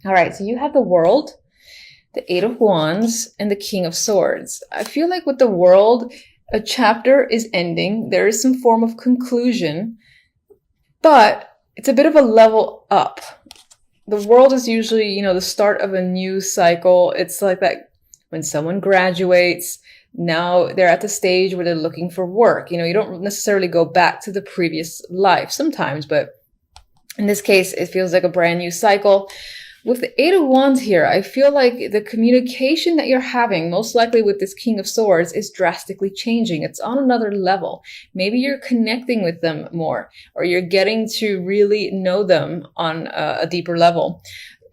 All right, so you have the World, the Eight of Wands, and the King of Swords. I feel like with the World, a chapter is ending. There is some form of conclusion, but it's a bit of a level up. The World is usually, the start of a new cycle. It's like that when someone graduates, now they're at the stage where they're looking for work. You don't necessarily go back to the previous life sometimes, but in this case, it feels like a brand new cycle. With the Eight of Wands here, I feel like the communication that you're having, most likely with this King of Swords, is drastically changing. It's on another level. Maybe you're connecting with them more, or you're getting to really know them on a deeper level.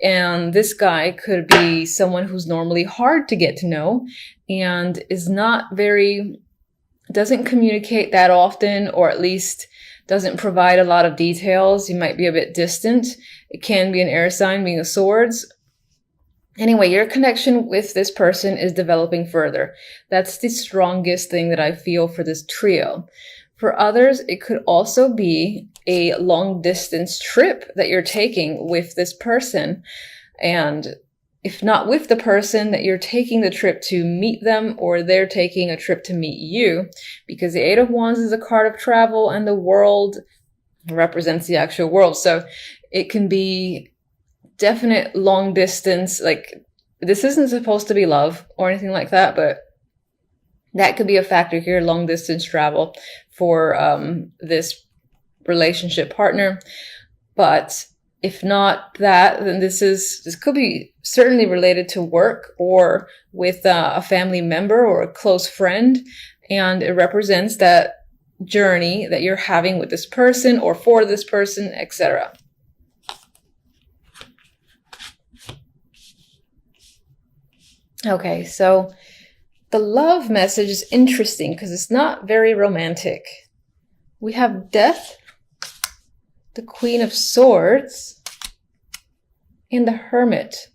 And this guy could be someone who's normally hard to get to know and is doesn't communicate that often, or at least doesn't provide a lot of details. He might be a bit distant. It can be an air sign, being a swords. Anyway, your connection with this person is developing further. That's the strongest thing that I feel for this trio. For others, it could also be a long distance trip that you're taking with this person. And if not with the person, that you're taking the trip to meet them, or they're taking a trip to meet you, because the Eight of Wands is a card of travel and the World represents the actual world. So it can be definite long distance. Like, this isn't supposed to be love or anything like that, but that could be a factor here, long distance travel for this relationship partner. But if not that, then this could be certainly related to work or with a family member or a close friend. And it represents that journey that you're having with this person or for this person, etc. Okay, so the love message is interesting because it's not very romantic. We have Death, the Queen of Swords, and the Hermit.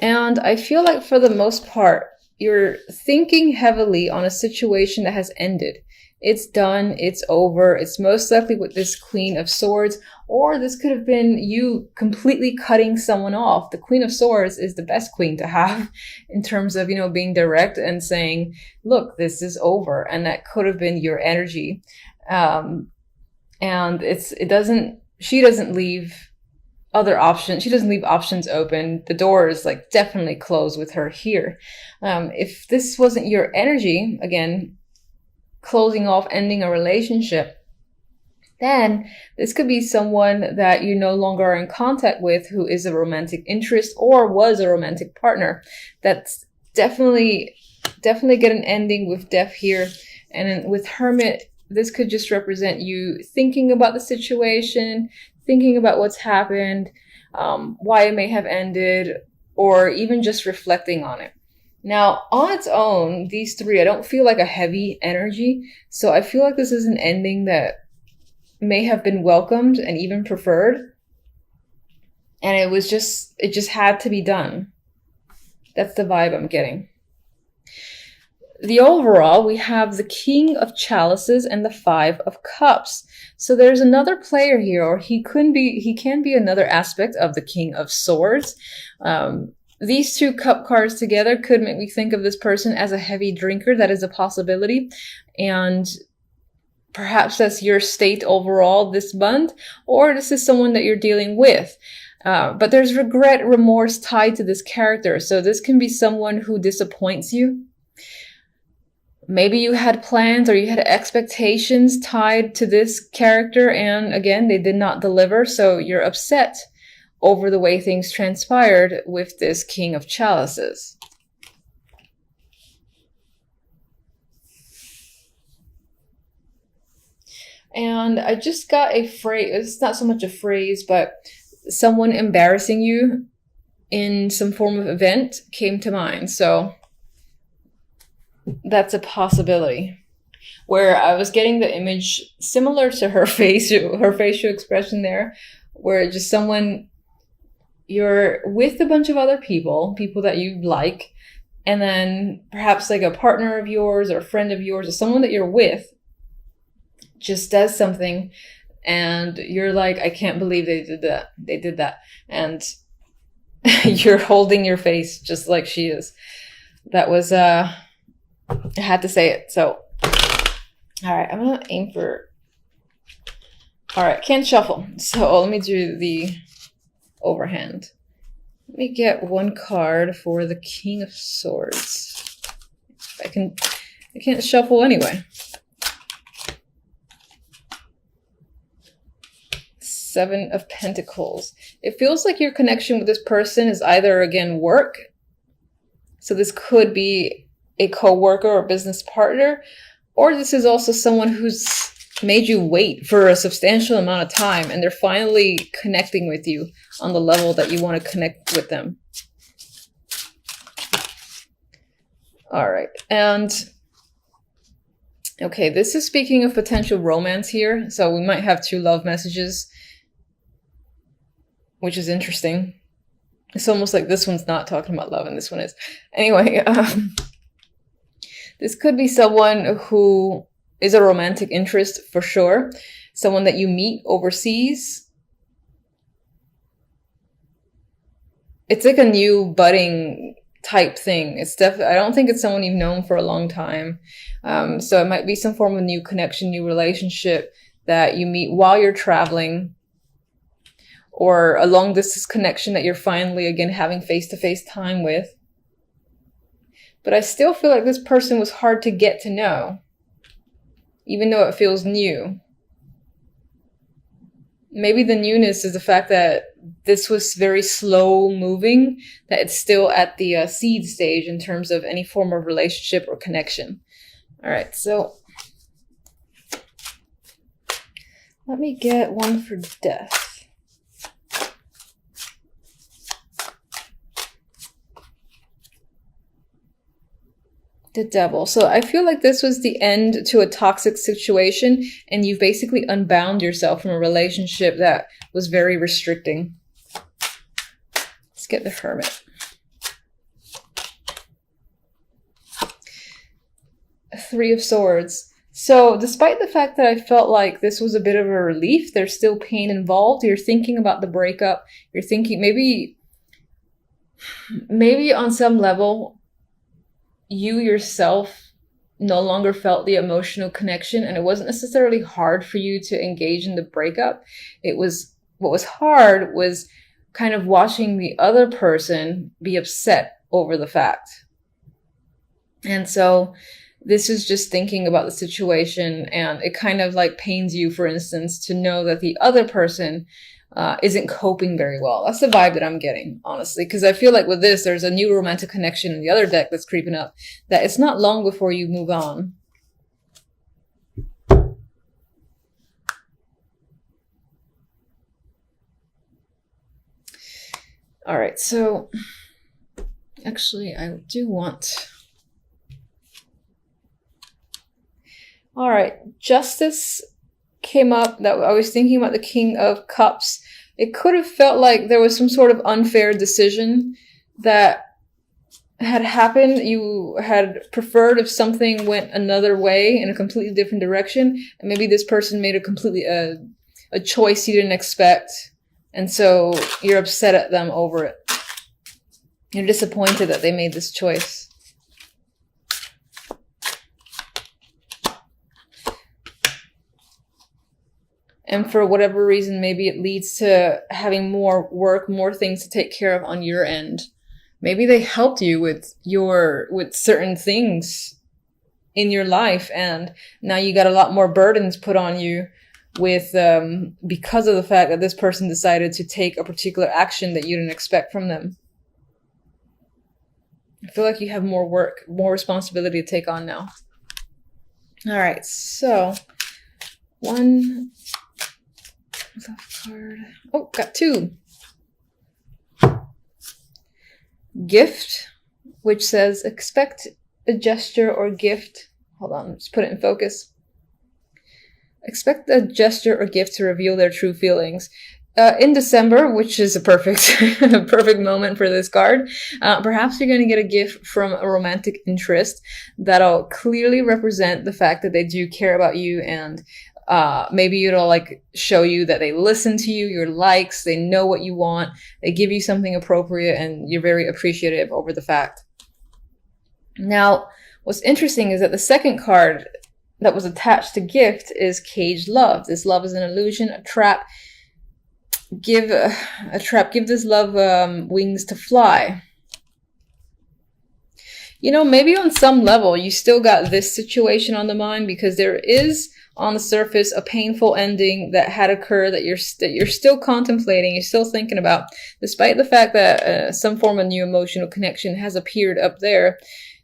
And I feel like for the most part, you're thinking heavily on a situation that has ended. It's done, it's over. It's most likely with this Queen of Swords, or this could have been you completely cutting someone off. The Queen of Swords is the best queen to have in terms of, being direct and saying, look, this is over. And that could have been your energy. And she doesn't leave other options. She doesn't leave options open. The door is definitely closed with her here. If this wasn't your energy, again, closing off, ending a relationship, then this could be someone that you no longer are in contact with, who is a romantic interest or was a romantic partner. That's definitely get an ending with Death here. And then with Hermit, this could just represent you thinking about the situation, thinking about what's happened, why it may have ended, or even just reflecting on it. Now, on its own, these three, I don't feel like a heavy energy. So I feel like this is an ending that may have been welcomed and even preferred. And it just had to be done. That's the vibe I'm getting. The overall, we have the King of Chalices and the Five of Cups. So there's another player here, or he can be another aspect of the King of Swords. These two cup cards together could make me think of this person as a heavy drinker. That is a possibility. And perhaps that's your state overall this month, or this is someone that you're dealing with. But there's regret, remorse tied to this character. So this can be someone who disappoints you. Maybe you had plans or you had expectations tied to this character, and again, they did not deliver. So you're upset over the way things transpired with this King of Chalices. And I just got a phrase. It's not so much a phrase, but someone embarrassing you in some form of event came to mind. So that's a possibility. Where I was getting the image similar to her facial expression there, where just someone, you're with a bunch of other people that you like, and then perhaps a partner of yours or a friend of yours or someone that you're with just does something, and you're like, I can't believe they did that. And You're holding your face just like she is. That was, I had to say it. So, all right, I'm going to aim for, all right, can't shuffle. So let me do the overhand. Let me get one card for the King of I can't shuffle anyway. Seven of Pentacles. It feels like your connection with this person is either, again, work. So this could be a co-worker or business partner, or this is also someone who's made you wait for a substantial amount of time and they're finally connecting with you on the level that you want to connect with them. All right. And okay, this is speaking of potential romance here. So we might have two love messages, which is interesting. It's almost like this one's not talking about love and this one is. Anyway, this could be someone who is a romantic interest for sure. Someone that you meet overseas. It's like a new budding type thing. It's definitely, I don't think it's someone you've known for a long time. So it might be some form of new connection, new relationship that you meet while you're traveling, or a long distance connection that you're finally, again, having face-to-face time with. But I still feel like this person was hard to get to know, even though it feels new. Maybe the newness is the fact that this was very slow moving, that it's still at the seed stage in terms of any form of relationship or connection. All right, so let me get one for Death. The Devil. So I feel like this was the end to a toxic situation and you've basically unbound yourself from a relationship that was very restricting. Let's get the Hermit. Three of Swords. So despite the fact that I felt like this was a bit of a relief, there's still pain involved. You're thinking about the breakup. You're thinking maybe on some level, you yourself no longer felt the emotional connection, and it wasn't necessarily hard for you to engage in the breakup. What was hard was kind of watching the other person be upset over the fact. And so this is just thinking about the situation, and it kind of like pains you, for instance, to know that the other person isn't coping very well. That's the vibe that I'm getting, honestly, because I feel like with this, there's a new romantic connection in the other deck that's creeping up, that it's not long before you move on. All right, so actually, I do want... All right, Justice came up. That I was thinking about the King of Cups. It could have felt like there was some sort of unfair decision that had happened. You had preferred if something went another way in a completely different direction, and maybe this person made a choice you didn't expect, and so you're upset at them over it. You're disappointed that they made this choice. And for whatever reason, maybe it leads to having more work, more things to take care of on your end. Maybe they helped you with certain things in your life, and now you got a lot more burdens put on you with because of the fact that this person decided to take a particular action that you didn't expect from them. I feel like you have more work, more responsibility to take on now. All right, so one love card. Oh, got two. Gift, which says expect a gesture or gift. Hold on, let's put it in focus. Expect a gesture or gift to reveal their true feelings. In December, which is a perfect moment for this card, perhaps you're going to get a gift from a romantic interest that'll clearly represent the fact that they do care about you and Maybe it'll like show you that they listen to you, your likes, they know what you want, they give you something appropriate, and you're very appreciative over the fact. Now, what's interesting is that the second card that was attached to gift is caged love. This love is an illusion, a trap. Give this love wings to fly. You know, maybe on some level you still got this situation on the mind, because there is on the surface a painful ending that had occurred that you're still contemplating, you're still thinking about, despite the fact that some form of new emotional connection has appeared up there.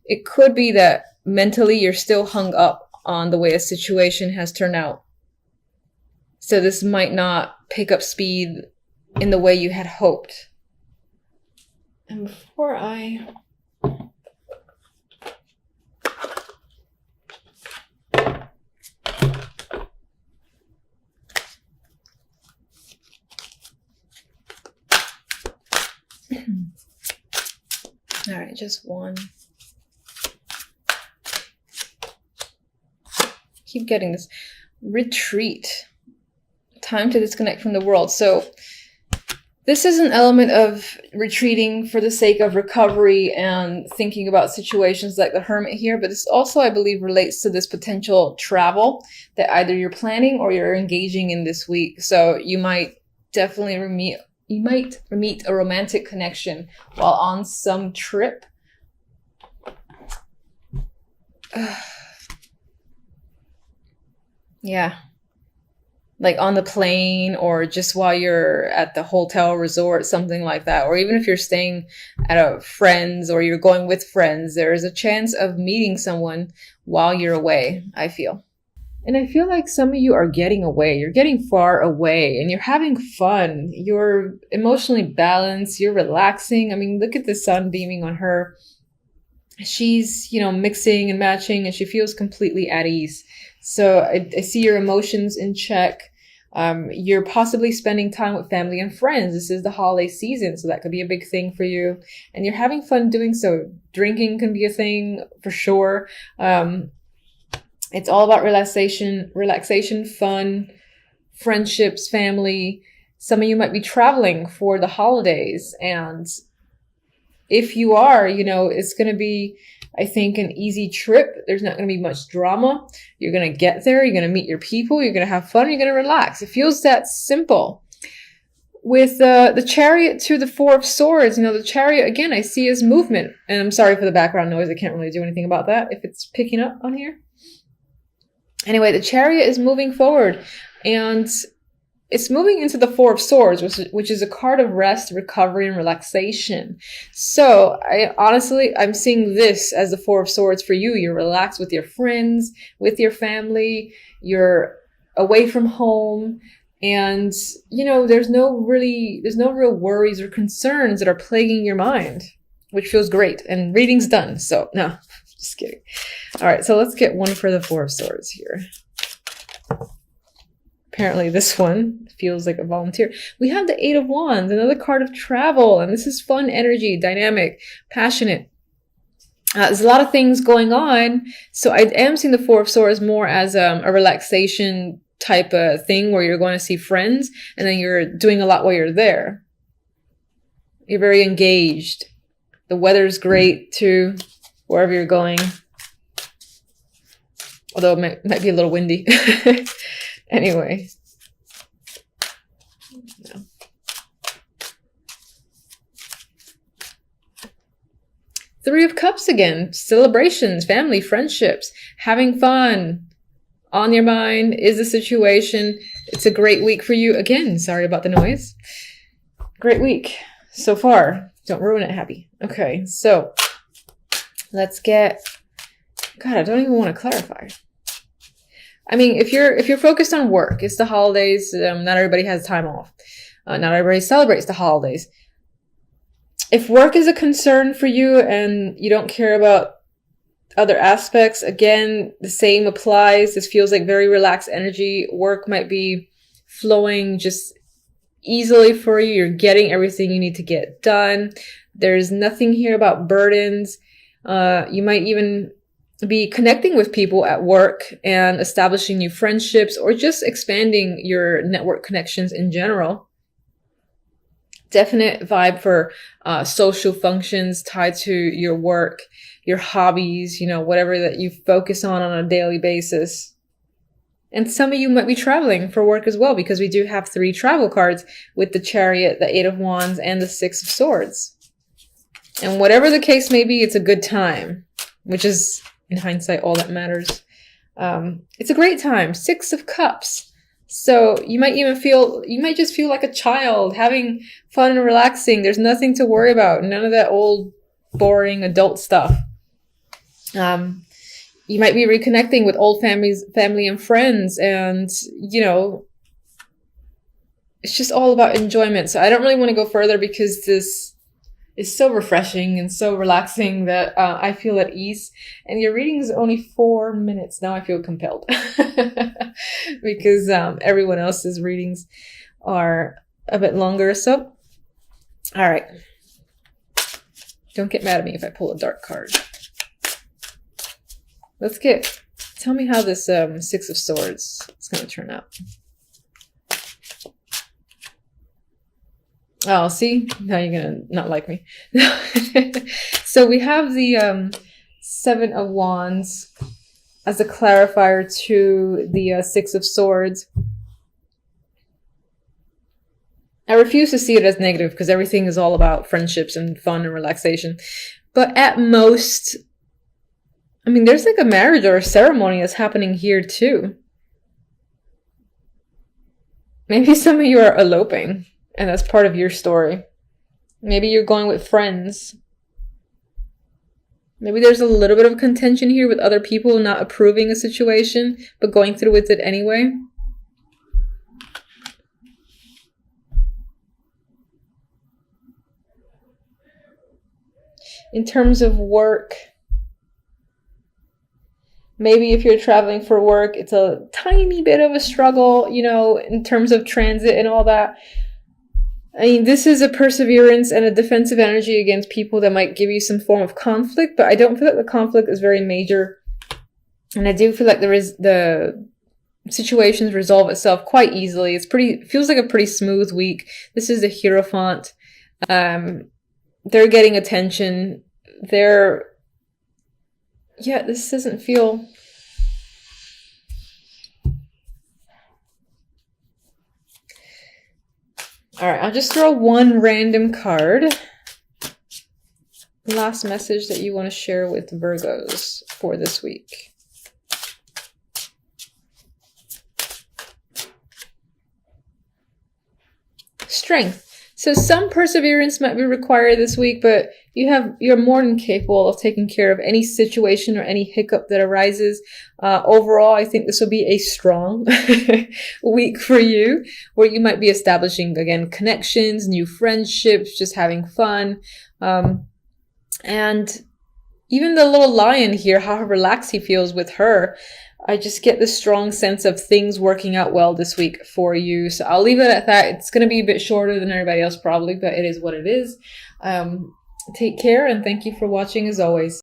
It could be that mentally you're still hung up on the way a situation has turned out. So this might not pick up speed in the way you had hoped. And before I... All right, just one. Keep getting this. Retreat. Time to disconnect from the world. So this is an element of retreating for the sake of recovery and thinking about situations like the Hermit here. But this also, I believe, relates to this potential travel that either you're planning or you're engaging in this week. So you might definitely meet a romantic connection while on some trip. Yeah. Like on the plane, or just while you're at the hotel resort, something like that. Or even if you're staying at a friend's or you're going with friends, there is a chance of meeting someone while you're away, I feel. And I feel like some of you are getting away. You're getting far away and you're having fun. You're emotionally balanced. You're relaxing. I mean, look at the sun beaming on her. She's, mixing and matching, and she feels completely at ease. So I see your emotions in check. You're possibly spending time with family and friends. This is the holiday season, so that could be a big thing for you. And you're having fun doing so. Drinking can be a thing for sure. It's all about relaxation, fun, friendships, family. Some of you might be traveling for the holidays. And if you are, it's going to be, I think, an easy trip. There's not going to be much drama. You're going to get there. You're going to meet your people. You're going to have fun. You're going to relax. It feels that simple. With the Chariot to the Four of Swords, the Chariot, again, I see as movement. And I'm sorry for the background noise. I can't really do anything about that if it's picking up on here. Anyway, the Chariot is moving forward, and it's moving into the Four of Swords, which is a card of rest, recovery, and relaxation. So I'm seeing this as the Four of Swords for you. You're relaxed with your friends, with your family. You're away from home, and there's no real worries or concerns that are plaguing your mind, which feels great. And reading's done. So no, just kidding. All right, so let's get one for the Four of Swords here. Apparently this one feels like a volunteer. We have the Eight of Wands, another card of travel. And this is fun energy, dynamic, passionate. There's a lot of things going on. So I am seeing the Four of Swords more as a relaxation type of thing where you're going to see friends and then you're doing a lot while you're there. You're very engaged. The weather's great too, wherever you're going. Although it might be a little windy. Anyway. No. Three of Cups again. Celebrations, family, friendships, having fun. On your mind is the situation. It's a great week for you. Again, sorry about the noise. Great week so far. Don't ruin it, Happy. Okay, so let's get... God, I don't even want to clarify. I mean, if you're focused on work, it's the holidays. Not everybody has time off. Not everybody celebrates the holidays. If work is a concern for you and you don't care about other aspects, again, the same applies. This feels like very relaxed energy. Work might be flowing just easily for you. You're getting everything you need to get done. There's nothing here about burdens. You might even be connecting with people at work and establishing new friendships, or just expanding your network connections in general. Definite vibe for social functions tied to your work, your hobbies, whatever that you focus on a daily basis. And some of you might be traveling for work as well, because we do have 3 travel cards with the Chariot, the 8 of Wands, and the 6 of Swords. And whatever the case may be, it's a good time, which is, in hindsight, all that matters. It's a great time. 6 of Cups. So you might just feel like a child, having fun and relaxing. There's nothing to worry about. None of that old, boring adult stuff. You might be reconnecting with old family and friends, and, it's just all about enjoyment. So I don't really want to go further, because this is so refreshing and so relaxing that I feel at ease. And your reading is only 4 minutes. Now I feel compelled because everyone else's readings are a bit longer. So, all right. Don't get mad at me if I pull a dark card. Tell me how this 6 of Swords is going to turn out. Oh, see? Now you're going to not like me. So we have the 7 of Wands as a clarifier to the 6 of Swords. I refuse to see it as negative, because everything is all about friendships and fun and relaxation. But at most, there's like a marriage or a ceremony that's happening here too. Maybe some of you are eloping, and that's part of your story. Maybe you're going with friends. Maybe there's a little bit of contention here with other people not approving a situation, but going through with it anyway. In terms of work, maybe if you're traveling for work, it's a tiny bit of a struggle, in terms of transit and all that. This is a perseverance and a defensive energy against people that might give you some form of conflict, but I don't feel like the conflict is very major. And I do feel like the situations resolve itself quite easily. Feels like a pretty smooth week. This is the Hierophant. They're getting attention. This doesn't feel... All right, I'll just throw one random card. Last message that you want to share with Virgos for this week. Strength. So some perseverance might be required this week, but you're more than capable of taking care of any situation or any hiccup that arises. Overall, I think this will be a strong week for you, where you might be establishing, again, connections, new friendships, just having fun. And even the little lion here, how relaxed he feels with her. I just get this strong sense of things working out well this week for you. So I'll leave it at that. It's going to be a bit shorter than everybody else probably, but it is what it is. Take care, and thank you for watching as always.